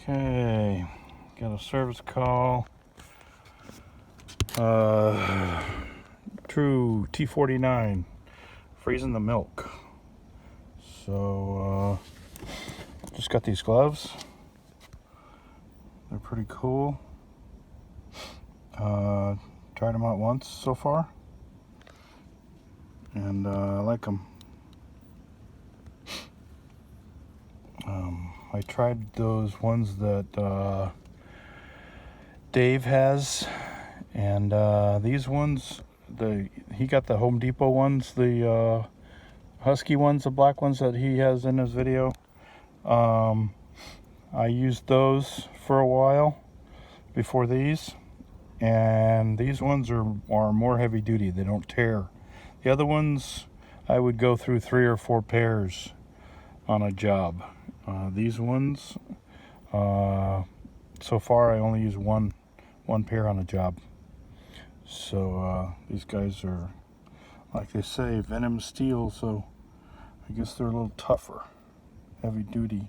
Okay, got a service call. True T-49, freezing the milk. So, just got these gloves. They're pretty cool. Tried them out once so far, and I like them. I tried those ones that Dave has, and these ones, he got the Home Depot ones, the Husky ones, the black ones that he has in his video. I used those for a while before these, and these ones are more heavy duty. They don't tear. The other ones, I would go through 3 or 4 pairs on a job. These ones, so far I only use one pair on a job. So these guys are, like they say, venom steel, so I guess they're a little tougher, heavy duty.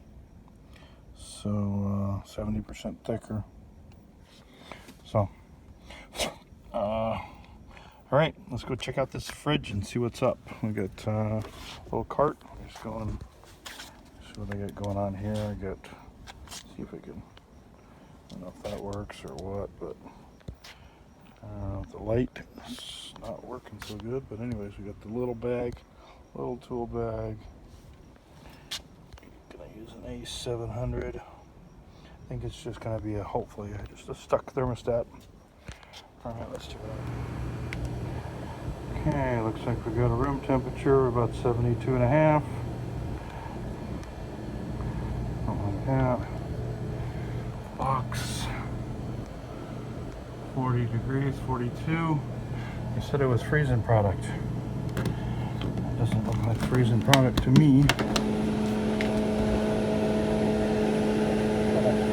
So 70% thicker. So all right, let's go check out this fridge and see what's up. We got a little cart. Just going, see what I got going on here. I got, see if I can, I don't know if that works or what, but the light is not working so good. But anyways, we got the little bag, little tool bag. Gonna use an A700. I think it's just gonna be hopefully just a stuck thermostat. All right, let's check it out. Okay, looks like we got a room temperature about 72.5. Something like that. Box 40 degrees, 42. They said it was freezing product. It doesn't look like freezing product to me.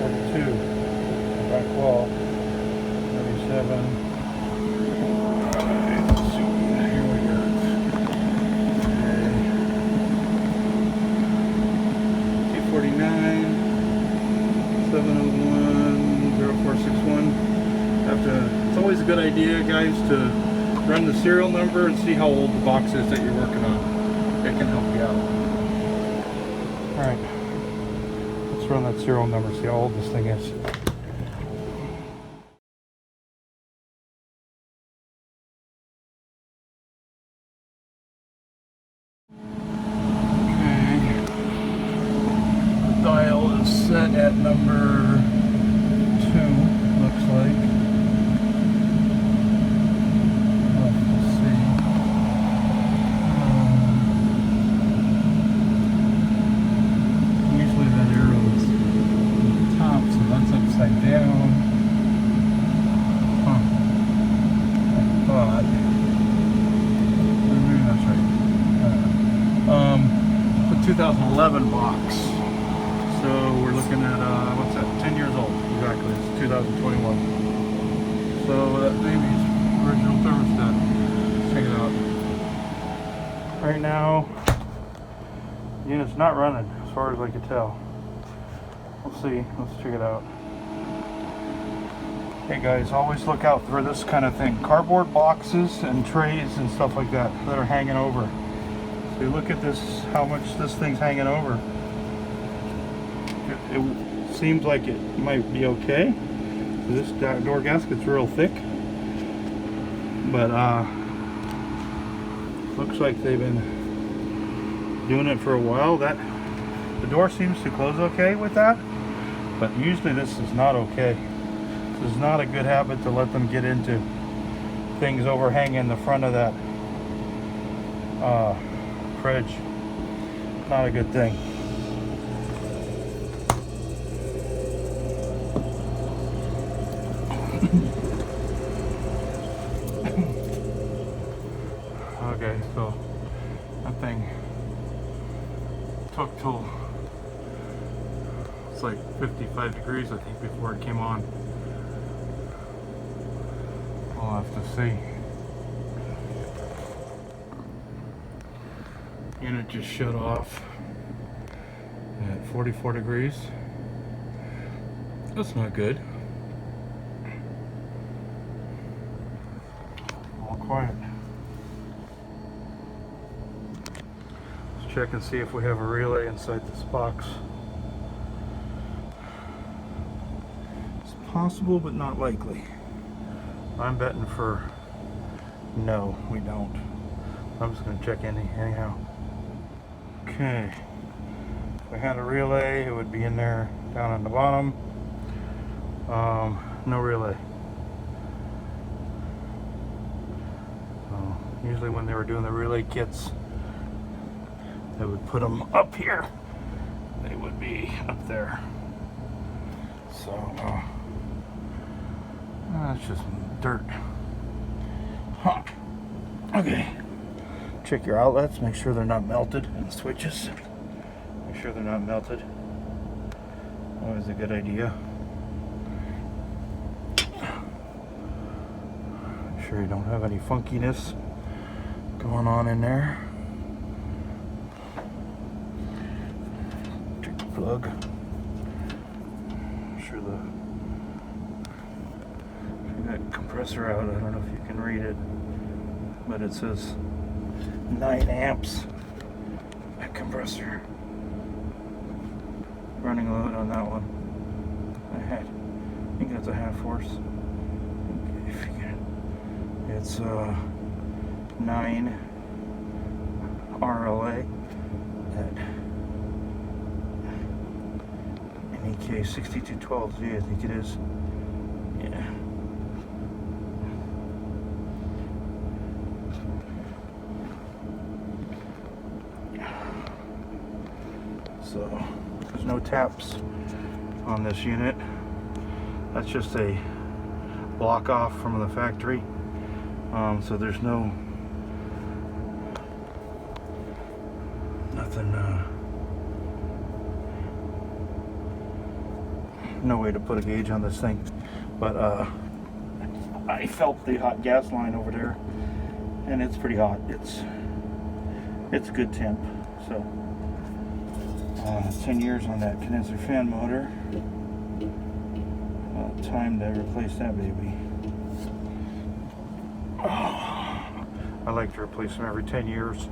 42. Back wall. 37. T-49, 701, 0461. It's always a good idea, guys, to run the serial number and see how old the box is that you're working on. It can help you out. Alright, let's run that serial number, see how old this thing is. Dial is set at number 2, looks like. Let's see. Usually that arrow is at the top, so that's upside down. Huh. I thought. Maybe that's right. The 2011 box. So we're looking at, what's that, 10 years old, exactly, it's 2021. So that baby's original thermostat. Let's check it out. Right now, the unit's not running, as far as I can tell. We'll see, let's check it out. Hey guys, always look out for this kind of thing. Cardboard boxes and trays and stuff like that are hanging over. So you look at this, how much this thing's hanging over. It seems like it might be okay. This door gasket's real thick, but looks like they've been doing it for a while. That the door seems to close okay with that, but usually this is not okay. This is not a good habit to let them get into things overhanging the front of that fridge. Not a good thing. Okay, so that thing took till it's like 55 degrees I think before it came on. We'll have to see. Unit just shut off at 44 degrees. That's not good. All quiet. Let's check and see if we have a relay inside this box. It's possible, but not likely. I'm betting for no, we don't. I'm just going to check anyhow. Okay. If we had a relay, it would be in there down on the bottom. No relay. Usually when they were doing the relay kits, they would put them up here. They would be up there. So, it's just dirt. Huh. Okay. Check your outlets, make sure they're not melted, and the switches. Make sure they're not melted. Always a good idea. Make sure you don't have any funkiness going on in there. Check the plug. Make sure that compressor out. I don't know if you can read it, but it says 9 amps. That compressor. Running load on that one. I think that's a half horse. It's 9 RLA at NEK 6212Z, I think it is. Yeah. So there's no taps on this unit. That's just a block off from the factory. So there's nothing, no way to put a gauge on this thing. But I felt the hot gas line over there, and it's pretty hot. It's a good temp. So 10 years on that condenser fan motor. Time to replace that baby. I like to replace them every 10 years,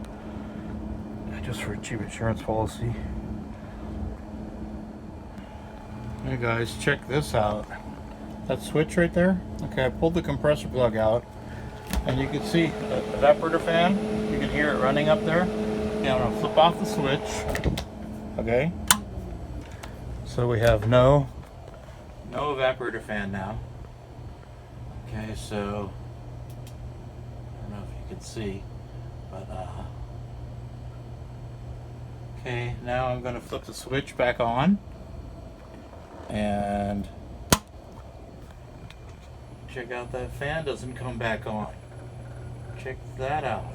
just for a cheap insurance policy. Hey guys, check this out. That switch right there. Okay, I pulled the compressor plug out, and you can see the evaporator fan. You can hear it running up there. Now I'm gonna flip off the switch. Okay. So we have no evaporator fan now. Okay, so I don't know if you can see, but okay, now I'm going to flip the switch back on and check out that fan doesn't come back on. Check that out.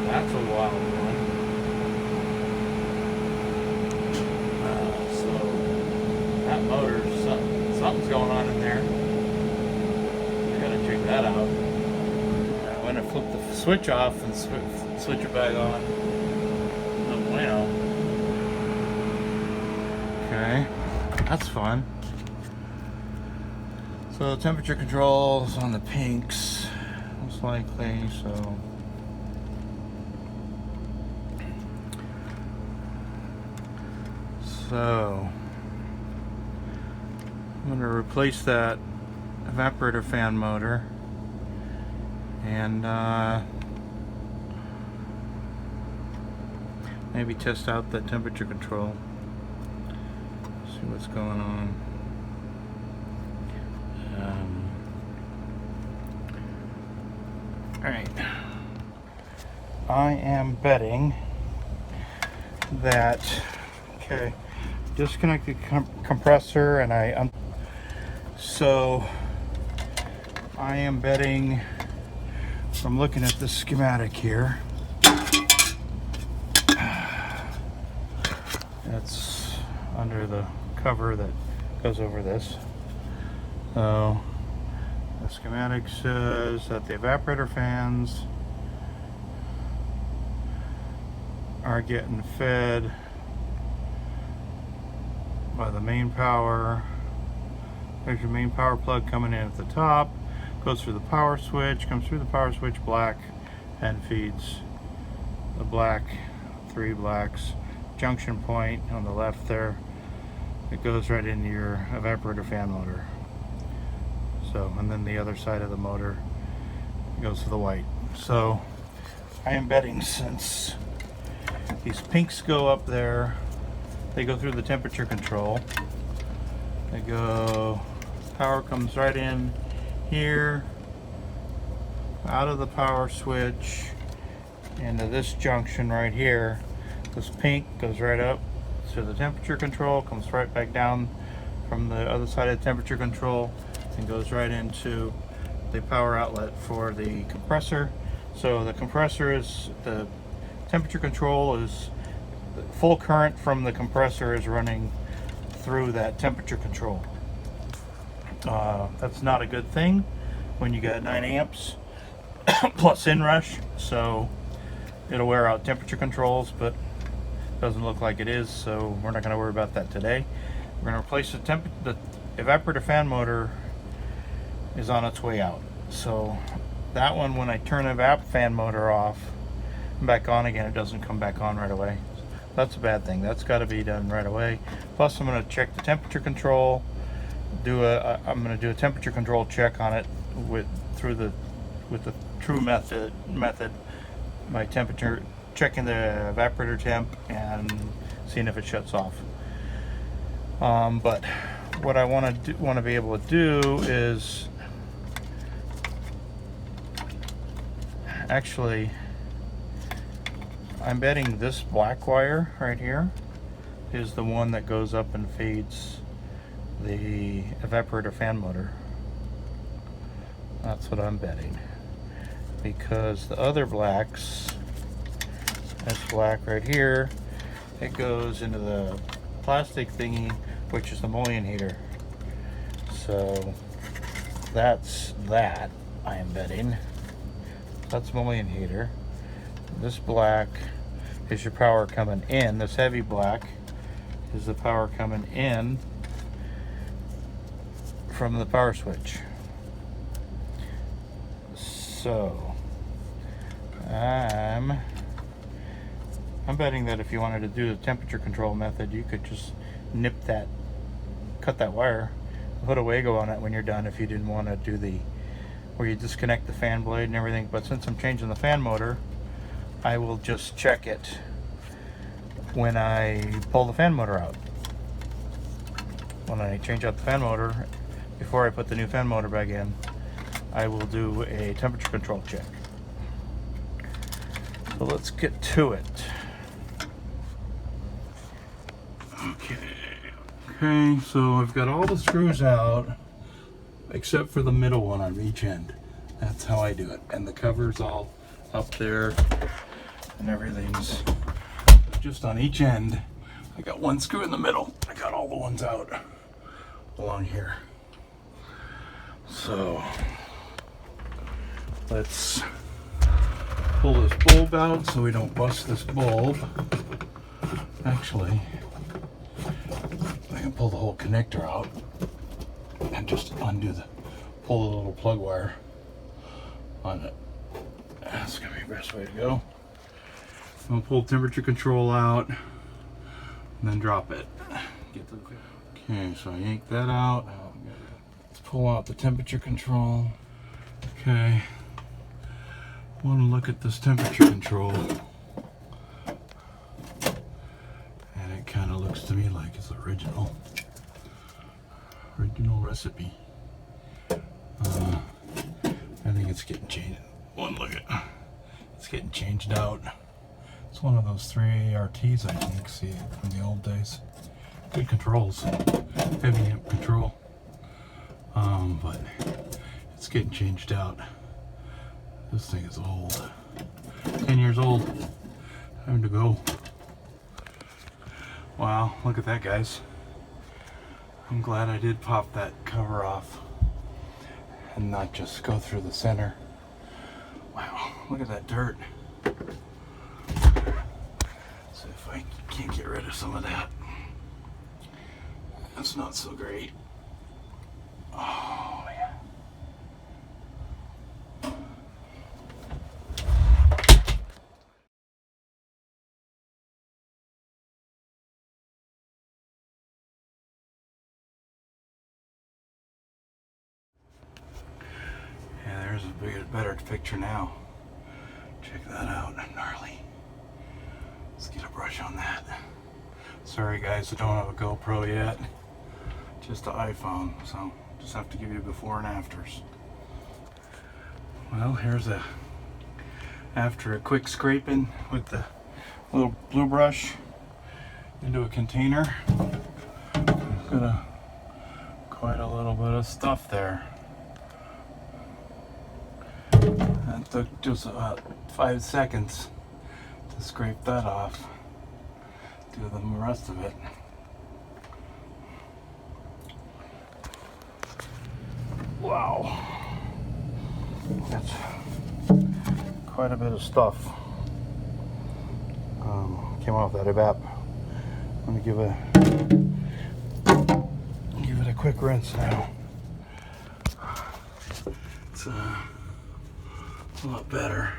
That's a wild one. That motor, something's going on in there. I gotta check that out. I'm gonna flip the switch off and switch it back on. No bueno. Okay, that's fun. So temperature control is on the pinks, most likely. So I'm going to replace that evaporator fan motor and maybe test out the temperature control, see what's going on. Alright, I am betting that, okay, disconnect the compressor, and so I am betting, from looking at the schematic here, that's under the cover that goes over this. So the schematic says that the evaporator fans are getting fed by the main power. There's your main power plug coming in at the top, goes through the power switch, comes through the power switch black, and feeds the black, 3 blacks, junction point on the left there. It goes right into your evaporator fan motor. So, and then the other side of the motor goes to the white. So I am betting, since these pinks go up there, they go through the temperature control. They go, power comes right in here, out of the power switch, into this junction right here. This pink goes right up to the temperature control, comes right back down from the other side of the temperature control, and goes right into the power outlet for the compressor. So the compressor is, the temperature control is, full current from the compressor is running through that temperature control. That's not a good thing when you got 9 amps plus inrush, so it'll wear out temperature controls, but doesn't look like it is, so we're not going to worry about that today. We're going to replace the evaporator fan motor is on its way out. So that one, when I turn the evap fan motor off and back on again, it doesn't come back on right away. That's a bad thing. That's got to be done right away. Plus, I'm going to check the temperature control. I'm going to do a temperature control check on it with the true method by temperature, checking the evaporator temp and seeing if it shuts off. But what I want to be able to do is actually, I'm betting this black wire right here is the one that goes up and feeds the evaporator fan motor. That's what I'm betting, because the other blacks, this black right here, it goes into the plastic thingy, which is the mullion heater. So that's that, I am betting. That's mullion heater. This black is your power coming in. This heavy black is the power coming in from the power switch. So I'm betting that if you wanted to do the temperature control method, you could just nip that, cut that wire, put a Wago on it when you're done, if you didn't want to do the where you disconnect the fan blade and everything. But since I'm changing the fan motor, I will just check it when I pull the fan motor out. When I change out the fan motor, before I put the new fan motor back in, I will do a temperature control check. So let's get to it. Okay, so I've got all the screws out except for the middle one on each end. That's how I do it. And the cover's all up there and everything's just on each end. I got one screw in the middle. I got all the ones out along here. So let's pull this bulb out so we don't bust this bulb. Actually, I can pull the whole connector out and just pull the little plug wire on it. That's gonna be the best way to go. I'm gonna pull temperature control out and then drop it. Okay, so I yank that out. Let's pull out the temperature control. Okay, I want to look at this temperature control, and it kind of looks to me like it's original recipe. I think it's getting changed. One look at, it's getting changed out. It's one of those 3 ARTs, I think. See, from the old days. Good controls, heavy amp control. But it's getting changed out. This thing is old. 10 years old. Time to go. Wow, look at that, guys. I'm glad I did pop that cover off and not just go through the center. Wow, look at that dirt. See if I can't get rid of some of that. That's not so great. Oh, man. Yeah, there's a better picture now. Check that out, gnarly. Let's get a brush on that. Sorry guys, I don't have a GoPro yet. Just an iPhone, so just have to give you before and afters. Well, here's after a quick scraping with the little blue brush into a container. Got quite a little bit of stuff there. That took just about 5 seconds to scrape that off. Do the rest of it. Wow, that's quite a bit of stuff. Came off that evap. I'm gonna give it a quick rinse now. It's a lot better.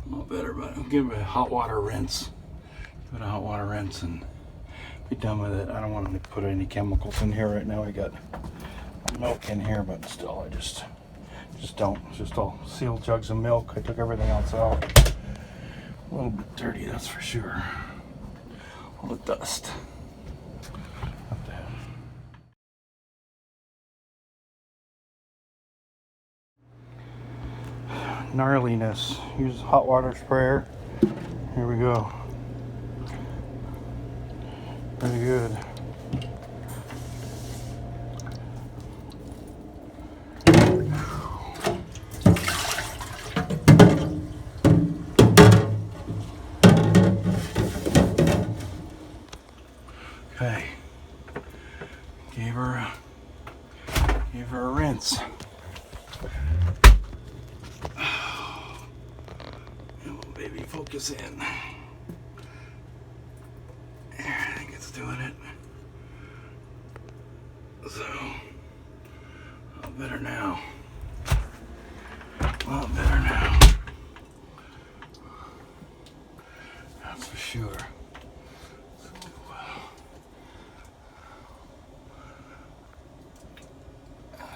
A lot better, but I'll give it a hot water rinse. Give it a hot water rinse and be done with it. I don't want to put any chemicals in here right now. I got milk in here, but still, I just don't. It's just all sealed jugs of milk. I took everything else out. A little bit dirty, that's for sure. All the dust. Up there. Gnarliness. Use hot water sprayer. Here we go. Pretty good. Okay. Gave her a rinse. Baby, focus in. I think it's doing it. So, a lot better now. A lot better now. That's for sure.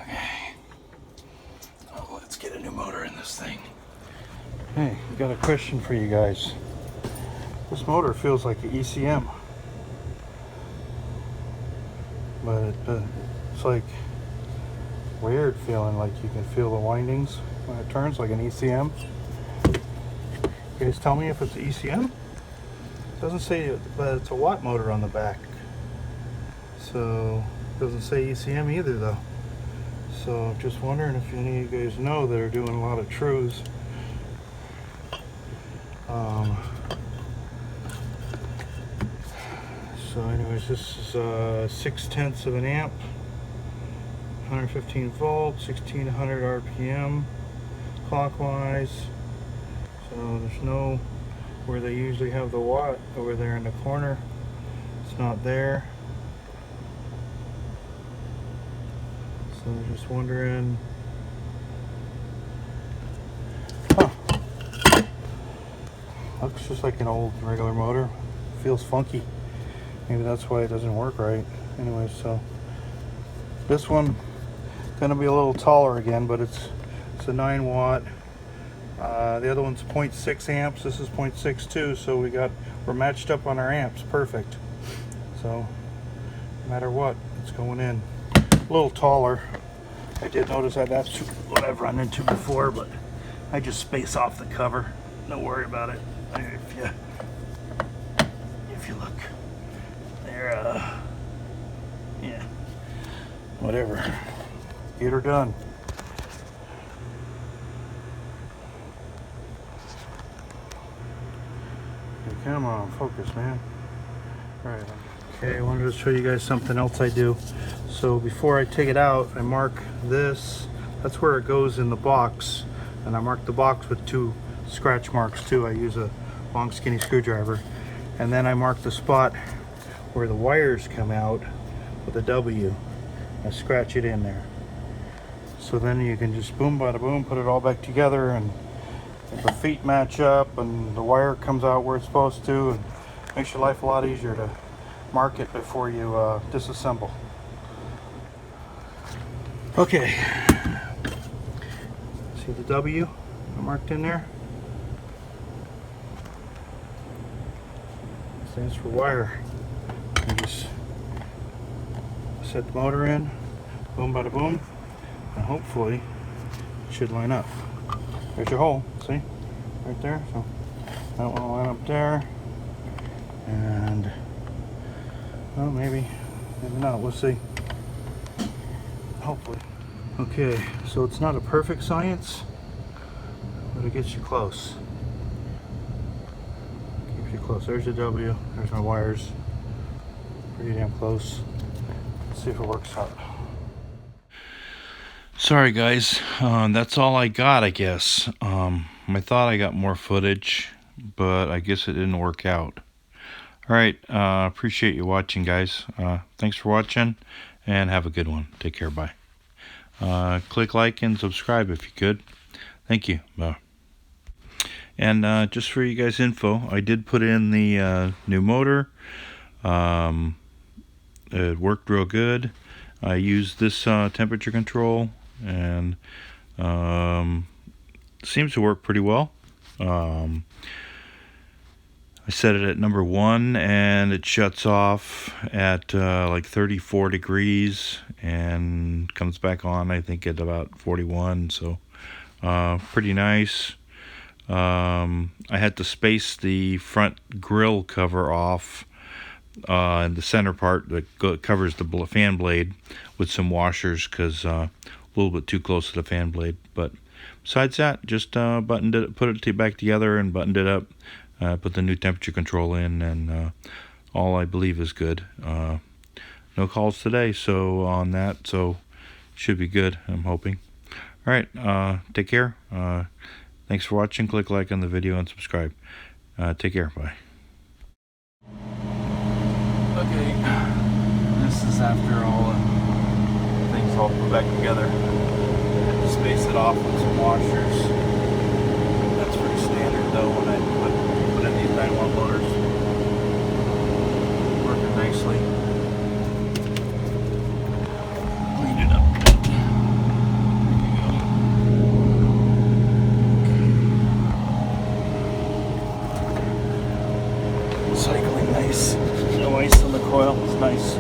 Okay. Oh, let's get a new motor in this thing. Hey, I got a question for you guys. This motor feels like an ECM. But it's like weird feeling, like you can feel the windings when it turns like an ECM. You guys tell me if it's an ECM? It doesn't say that it's a watt motor on the back. So it doesn't say ECM either though. So I'm just wondering if any of you guys know that are doing a lot of trues. So anyways, this is 0.6 of an amp, 115 volts, 1600 RPM, clockwise. So there's no, where they usually have the watt over there in the corner, it's not there. So I'm just wondering, looks just like an old regular motor, feels funky. Maybe that's why it doesn't work right. Anyway, so this one gonna be a little taller again, but it's a 9 watt. The other one's 0.6 amps. This is 0.62, so we're matched up on our amps. Perfect. So no matter what, it's going in. A little taller. I did notice that's what I've run into before, but I just space off the cover. Don't worry about it. If you look. Yeah, whatever, get her done. Hey, come on, focus, man. All right, okay, I wanted to show you guys something else I do. So before I take it out, I mark this, that's where it goes in the box, and I mark the box with 2 scratch marks too. I use a long skinny screwdriver, and then I mark the spot where the wires come out with a W. I scratch it in there. So then you can just boom bada boom, put it all back together, and if the feet match up and the wire comes out where it's supposed to, and makes your life a lot easier to mark it before you disassemble. Okay, see the W marked in there? Stands for wire. You just set the motor in, boom bada boom, and hopefully it should line up. There's your hole, see? Right there. So that one will line up there. And well, maybe not, we'll see. Hopefully. Okay, so it's not a perfect science, but it gets you close. Keeps you close. There's the W, there's my wires. Pretty damn close. Let's see if it works out. Sorry guys, that's all I got, I guess. I thought I got more footage, but I guess it didn't work out. Alright, appreciate you watching, guys. Thanks for watching, and have a good one. Take care, bye. Click like and subscribe if you could. Thank you. Bye. And just for you guys' info, I did put in the new motor. It worked real good. I used this temperature control, and seems to work pretty well. I set it at number 1, and it shuts off at like 34 degrees and comes back on, I think, at about 41. So pretty nice. I had to space the front grill cover off, and the center part that covers the fan blade with some washers, because a little bit too close to the fan blade. But besides that, just buttoned it, put it back together and buttoned it up. Put the new temperature control in, and all I believe is good. No calls today, so on that, so should be good, I'm hoping. Alright, take care. Thanks for watching. Click like on the video and subscribe. Take care. Bye. Okay, this is after all things all put back together. I had to space it off with some washers. That's pretty standard though when I put in these 9-watt motors. Working nicely. Clean it up. Cycling nice. No ice on the coil. It's nice.